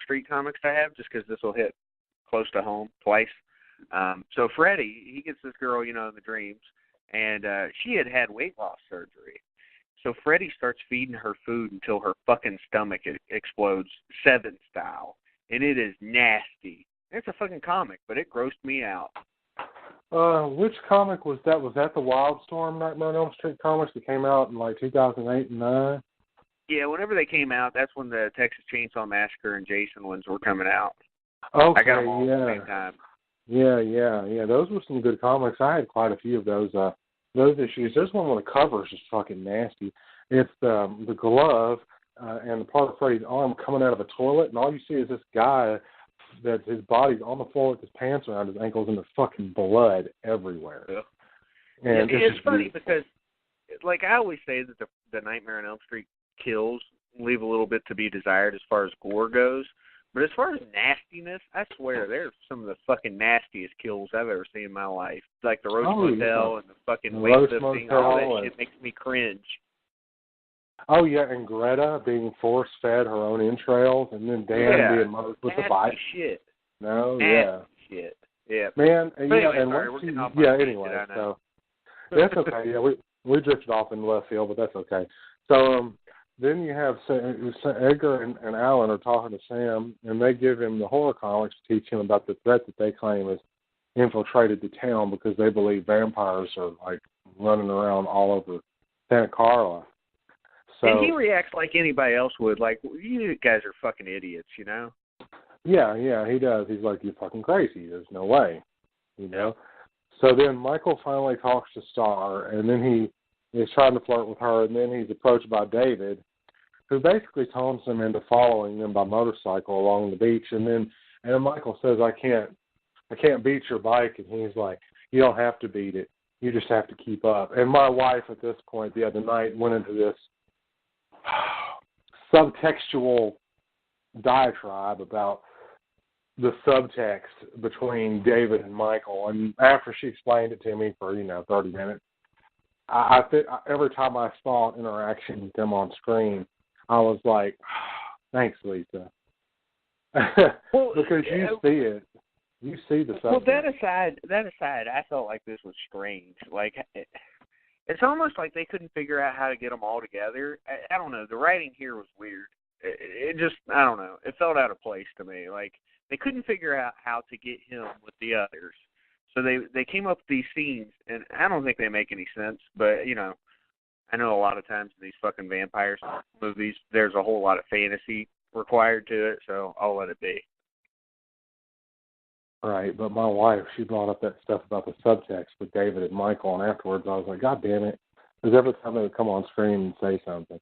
Street comics I have, just because this will hit close to home twice. So Freddy, he gets this girl, in the dreams, and she had weight loss surgery. So Freddy starts feeding her food until her fucking stomach explodes, Seven style, and it is nasty. It's a fucking comic, but it grossed me out. Which comic was that? Was that the Wildstorm Nightmare on Elm Street comics that came out in like 2008 and 9? Yeah, whenever they came out, that's when the Texas Chainsaw Massacre and Jason ones were coming out. Okay, I got them all at the same time. Yeah. Those were some good comics. I had quite a few of those issues. There's one where the cover is just fucking nasty. It's the glove and the part of Freddy's arm coming out of a toilet, and all you see is this guy that his body's on the floor with his pants around his ankles, and there's fucking blood everywhere. Yeah. And it's funny because, like I always say, that the Nightmare on Elm Street kills leave a little bit to be desired as far as gore goes. But as far as nastiness, I swear, they're some of the fucking nastiest kills I've ever seen in my life. Like the Roach Motel and the fucking weightlifting, all that shit makes me cringe. Oh, yeah, and Greta being force-fed her own entrails, and then Dan being mugged with the bite. Shit. No, shit. Yeah. Man, anyway, and sorry, anyway, so that's okay. Yeah, we drifted off in left field, but that's okay. So then you have Edgar and Alan are talking to Sam, and they give him the horror comics to teach him about the threat that they claim has infiltrated the town because they believe vampires are like running around all over Santa Carla. So, and he reacts like anybody else would, like, you guys are fucking idiots, Yeah, he does. He's like, you're fucking crazy. There's no way, So then Michael finally talks to Star, and then he is trying to flirt with her, and then he's approached by David, who basically taunts him into following them by motorcycle along the beach. And then Michael says, I can't beat your bike. And he's like, you don't have to beat it. You just have to keep up. And my wife at this point the other night went into this subtextual diatribe about the subtext between David and Michael. And after she explained it to me for, 30 minutes, I every time I saw an interaction with them on screen, I was like, thanks, Lisa. Because you see it. You see the subtext. Well, that aside, I felt like this was strange. Like, it's almost like they couldn't figure out how to get them all together. I don't know. The writing here was weird. It just, I don't know. It felt out of place to me. Like, they couldn't figure out how to get him with the others. So they came up with these scenes, and I don't think they make any sense. But, I know a lot of times in these fucking vampire movies, there's a whole lot of fantasy required to it, so I'll let it be. Right, but my wife, she brought up that stuff about the subtext with David and Michael, and afterwards I was like, God damn it. Because every time they would come on screen and say something,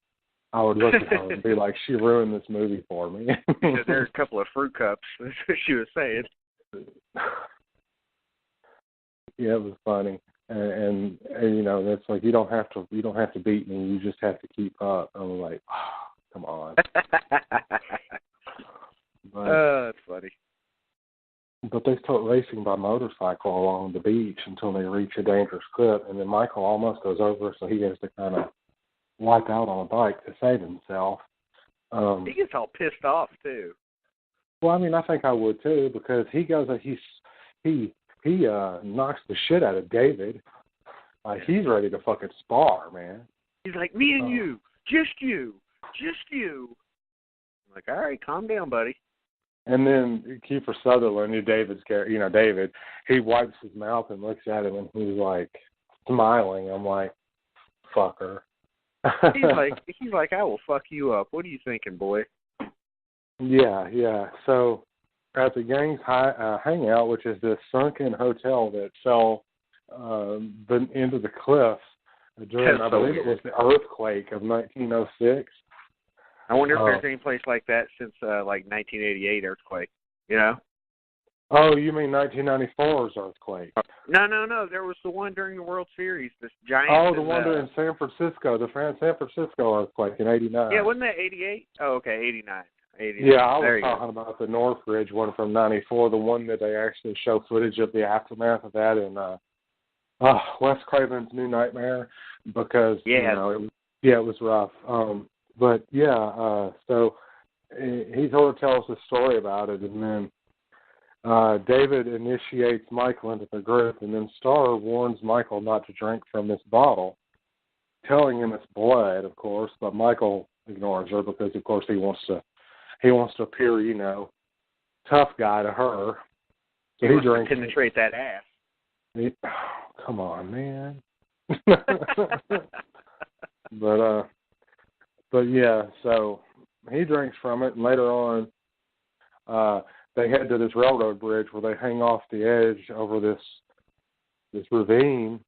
I would look at her and be like, she ruined this movie for me. Because there are a couple of fruit cups, that's what she was saying. Yeah, it was funny. And it's like, you don't have to beat me, you just have to keep up. I was like, oh, come on. That's funny. But they start racing by motorcycle along the beach until they reach a dangerous cliff, and then Michael almost goes over, so he has to kind of wipe out on a bike to save himself. He gets all pissed off too. Well, I mean, I think I would too, because he goes, he knocks the shit out of David. Like, he's ready to fucking spar, man. He's like, me and you, just you. I'm like, all right, calm down, buddy. And then Kiefer Sutherland, David's character, David, he wipes his mouth and looks at him, and he's like smiling. I'm like, fucker. he's like, I will fuck you up. What are you thinking, boy? Yeah. So at the gang's hangout, which is this sunken hotel that fell into the cliffs during, I believe it was the earthquake of 1906. I wonder if there's any place like that since, 1988 earthquake, Oh, you mean 1994's earthquake? No. There was the one during the World Series, this giant... Oh, the one in San Francisco, the San Francisco earthquake in 89. Yeah, wasn't that 88? Oh, okay, 89. Yeah, I was talking about the Northridge one from 94, the one that they actually show footage of the aftermath of that in Wes Craven's New Nightmare, because, it was rough. But, yeah, so he sort of tells the story about it, and then David initiates Michael into the group, and then Star warns Michael not to drink from this bottle, telling him it's blood, of course, but Michael ignores her because, of course, he wants to appear, you know, tough guy to her. So he drinks to penetrate that ass. Come on, man. But yeah, so he drinks from it, and later on, they head to this railroad bridge where they hang off the edge over this ravine,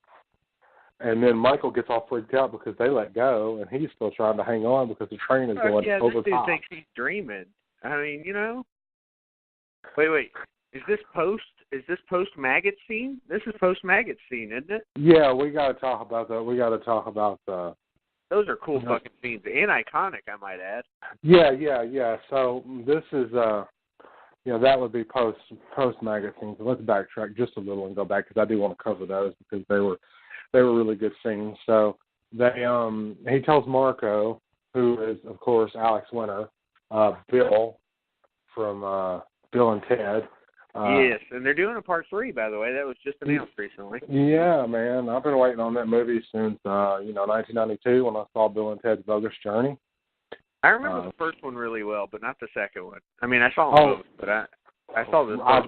and then Michael gets all freaked out because they let go, and he's still trying to hang on because the train is going over this dude top. thinks he's dreaming. I mean, you know. Wait. Is this post maggot scene? This is post maggot scene, isn't it? Yeah, we got to talk about that. We got to talk about the. Those are cool fucking scenes and iconic, I might add. Yeah. So this is that would be post maggot scenes. So let's backtrack just a little and go back because I do want to cover those because they were really good scenes. So he tells Marco, who is of course Alex Winter, Bill from Bill and Ted. Yes, and they're doing a part 3, by the way. That was just announced recently. Yeah, man. I've been waiting on that movie since 1992 when I saw Bill and Ted's Bogus Journey. I remember the first one really well, but not the second one. I mean, I saw them both, but I saw this. I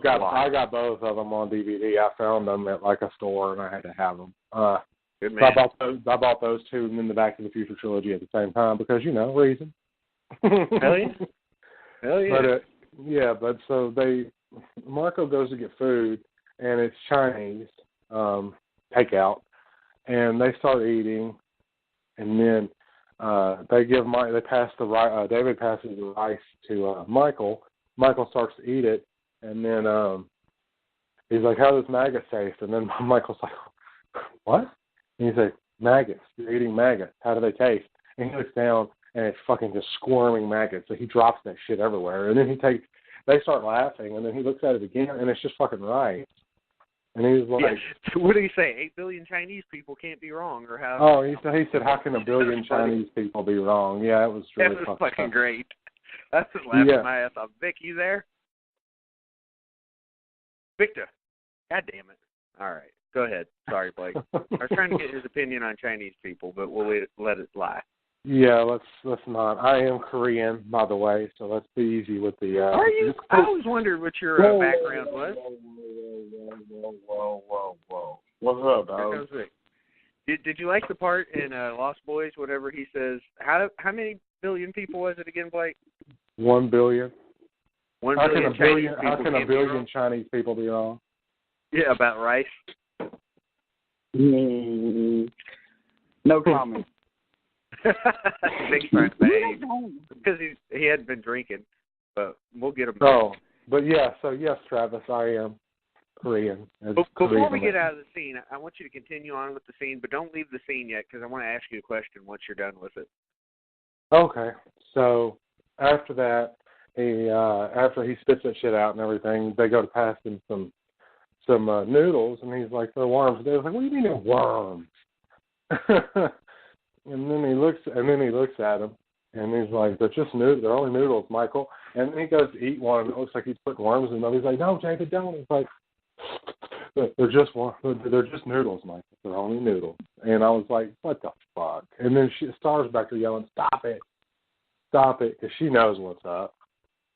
got both of them on DVD. I found them at like a store, and I had to have them. Good man. So I bought those two and then the Back to the Future trilogy at the same time because reason. Hell yeah. But but so Marco goes to get food, and it's Chinese takeout, and they start eating, and then David passes the rice to Michael. Michael starts to eat it, and then he's like, "How does maggots taste?" And then Michael's like, "What?" And he's like, "Maggots. You're eating maggots. How do they taste?" And he looks down, and it's fucking just squirming maggots. So he drops that shit everywhere, and then they start laughing, and then he looks at it again, and it's just fucking rice. And he's like, So what did he say? 8 billion Chinese people can't be wrong, or how? Oh, he said, how can 1 billion Chinese people be wrong? Yeah, it was really fucking great. That's just laughing my ass off. Vic, you there? Victor. God damn it. All right. Go ahead. Sorry, Blake. I was trying to get his opinion on Chinese people, but we'll let it lie. Yeah, let's not. I am Korean, by the way, so let's be easy with the. Are you? I always wondered what your background was. Whoa. What's up, dog? Did you like the part in Lost Boys, whatever he says? How many billion people was it again, Blake? 1 billion. 1 billion Chinese people. How can a billion Chinese people be wrong? Yeah, about rice. No comment. Big friend, because he hadn't been drinking, but we'll get him back. Oh, but yeah, so yes, Travis, I am Korean. Before we get out of the scene, I want you to continue on with the scene, but don't leave the scene yet because I want to ask you a question once you're done with it. Okay, so after that, after he spits that shit out and everything, they go to pass him some noodles, and he's like, "They're worms." They're like, "What do you mean they're worms?" And then he looks at him, and he's like, "They're just noodles. They're only noodles, Michael." And then he goes to eat one, and it looks like he's putting worms in them. He's like, "No, David, don't." He's like, "They're just noodles, Michael. They're only noodles." And I was like, "What the fuck?" And then Star's back there yelling, "Stop it, because she knows what's up.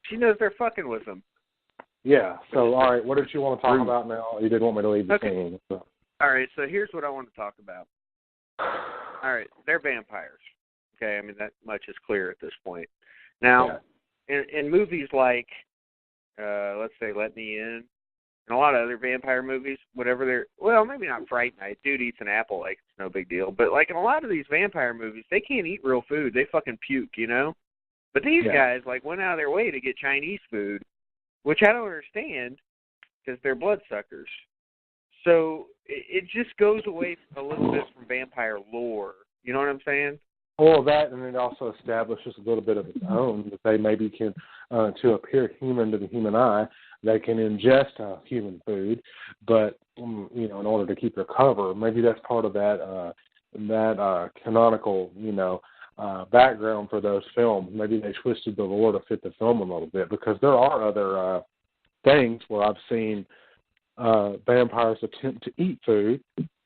She knows they're fucking with him. Yeah. So, all right, what did you want to talk about now? You didn't want me to leave the scene. So. All right. So here's what I want to talk about. All right, they're vampires. Okay, I mean that much is clear at this point. Now, in movies like, let's say, Let Me In, and a lot of other vampire movies, whatever maybe not Fright Night. Dude eats an apple like it's no big deal. But like in a lot of these vampire movies, they can't eat real food. They fucking puke, But these guys like went out of their way to get Chinese food, which I don't understand because they're bloodsuckers. So it just goes away a little bit from vampire lore. You know what I'm saying? Well, that, and it also establishes a little bit of its own, that they maybe can, to appear human to the human eye, they can ingest human food, but, in order to keep their cover, maybe that's part of that canonical, background for those films. Maybe they twisted the lore to fit the film a little bit, because there are other things where I've seen vampires attempt to eat food,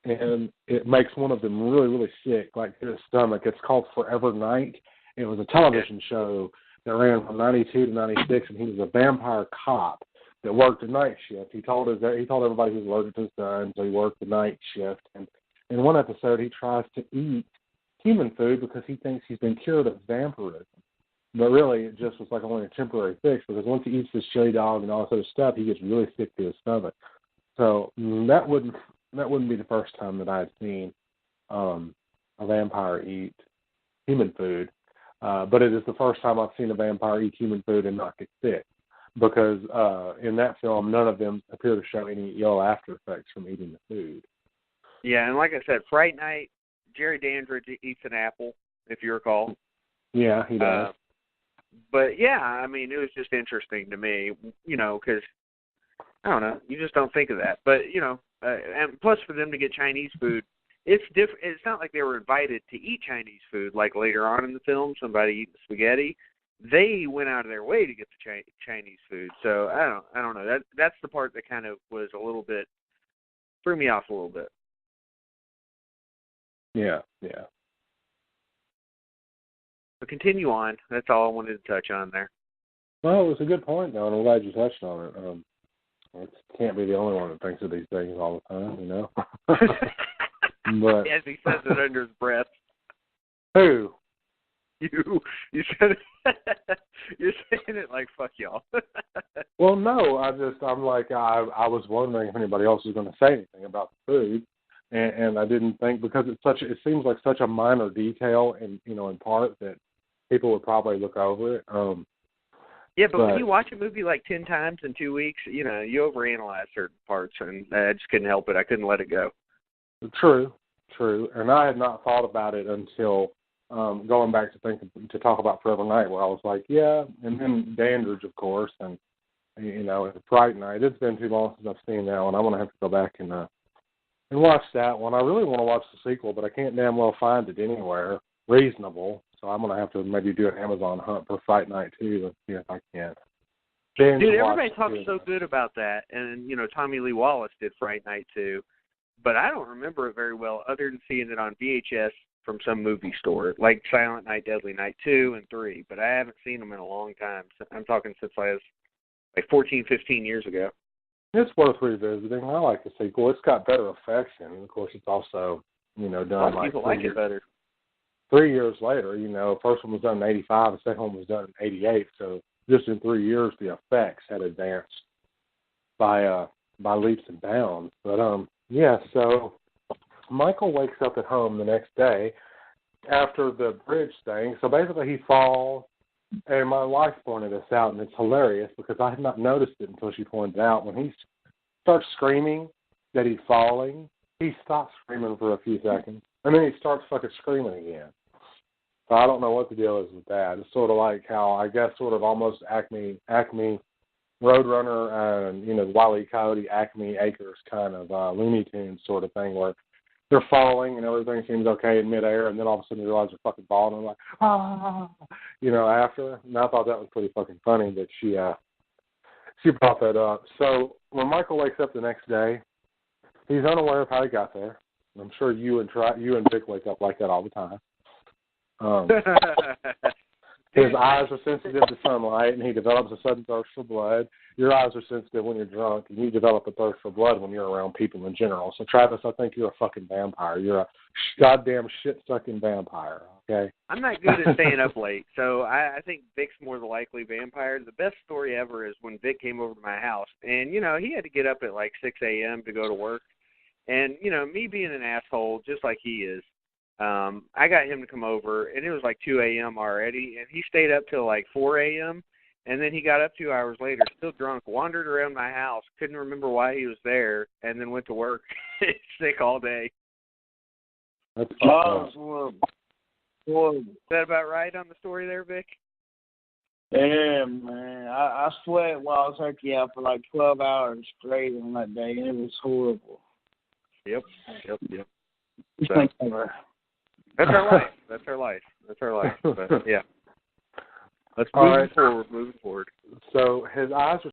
and it makes one of them really, really sick, like his stomach. It's called Forever Night. It was a television show that ran from 92 to 96, and he was a vampire cop that worked a night shift. He told everybody he was allergic to the sun, so he worked the night shift. And in one episode, he tries to eat human food because he thinks he's been cured of vampirism. But really, it just was like only a temporary fix, because once he eats this chili dog and all this other stuff, he gets really sick to his stomach. So that wouldn't be the first time that I had seen a vampire eat human food. But it is the first time I've seen a vampire eat human food and not get sick, because in that film, none of them appear to show any ill after effects from eating the food. Yeah, and like I said, Fright Night, Jerry Dandridge eats an apple, if you recall. Yeah, he does. But, yeah, I mean, it was just interesting to me, because, I don't know, you just don't think of that. But, and plus for them to get Chinese food, it's different. It's not like they were invited to eat Chinese food like later on in the film, somebody eating spaghetti. They went out of their way to get the Chinese food. So I don't know. That's the part that kind of was a little bit, threw me off a little bit. Yeah. But continue on. That's all I wanted to touch on there. Well, it was a good point, though, and I'm glad you touched on it. It can't be the only one that thinks of these things all the time, But as he says it under his breath. Who? You said it. You're saying it like fuck y'all. Well, no, I'm like I was wondering if anybody else was going to say anything about the food, and I didn't think, because it seems like such a minor detail, and in part that people would probably look over it. Yeah, but when you watch a movie like 10 times in 2 weeks, you overanalyze certain parts, and I just couldn't help it. I couldn't let it go. True. And I had not thought about it until going back to talk about Forever Night, where I was like, yeah, and then Dandridge, of course, and Fright Night. It's been too long since I've seen that one. I'm gonna have to go back and watch that one. I really want to watch the sequel, but I can't damn well find it anywhere reasonable. So I'm gonna have to maybe do an Amazon hunt for Fright Night too, and see if I can. Dude, everybody talks so good about that, and Tommy Lee Wallace did Fright Night too. But I don't remember it very well, other than seeing it on VHS from some movie store, like Silent Night, Deadly Night 2 and 3. But I haven't seen them in a long time. I'm talking since I was like 14, 15 years ago. It's worth revisiting. I like the sequel. It's got better effects, and of course, it's also done like people like it better. 3 years later. First one was done in '85, the second one was done in '88. So just in 3 years, the effects had advanced by leaps and bounds. But yeah, so Michael wakes up at home the next day after the bridge thing. So basically he falls, and my wife pointed this out, and it's hilarious because I had not noticed it until she pointed it out. When he starts screaming that he's falling, he stops screaming for a few seconds, and then he starts fucking screaming again. So I don't know what the deal is with that. It's sort of like how, I guess, sort of almost Acme Roadrunner and, Wile E. Coyote, Acme Acres kind of Looney Tunes sort of thing, where they're falling and everything seems okay in midair, and then all of a sudden you realize they're fucking falling, and like, after. And I thought that was pretty fucking funny that she brought that up. So when Michael wakes up the next day, he's unaware of how he got there. I'm sure you and Vic wake up like that all the time. His eyes are sensitive to sunlight, and he develops a sudden thirst for blood. Your eyes are sensitive when you're drunk, and you develop a thirst for blood when you're around people in general. So, Travis, I think you're a fucking vampire. You're a goddamn shit-sucking vampire, okay? I'm not good at staying up late, so I think Vic's more the likely vampire. The best story ever is when Vic came over to my house, and, he had to get up at like 6 a.m. to go to work. And, me being an asshole, just like he is, I got him to come over, and it was like 2 a.m. already, and he stayed up till like 4 a.m., and then he got up 2 hours later, still drunk, wandered around my house, couldn't remember why he was there, and then went to work sick all day. That's horrible. Is that about right on the story there, Vic? Yeah, man. I sweat wild turkey out for like 12 hours straight on that day, and it was horrible. Yep. So, That's our life. That's our life. But, yeah. Let's All move right. forward. Moving forward. So his eyes are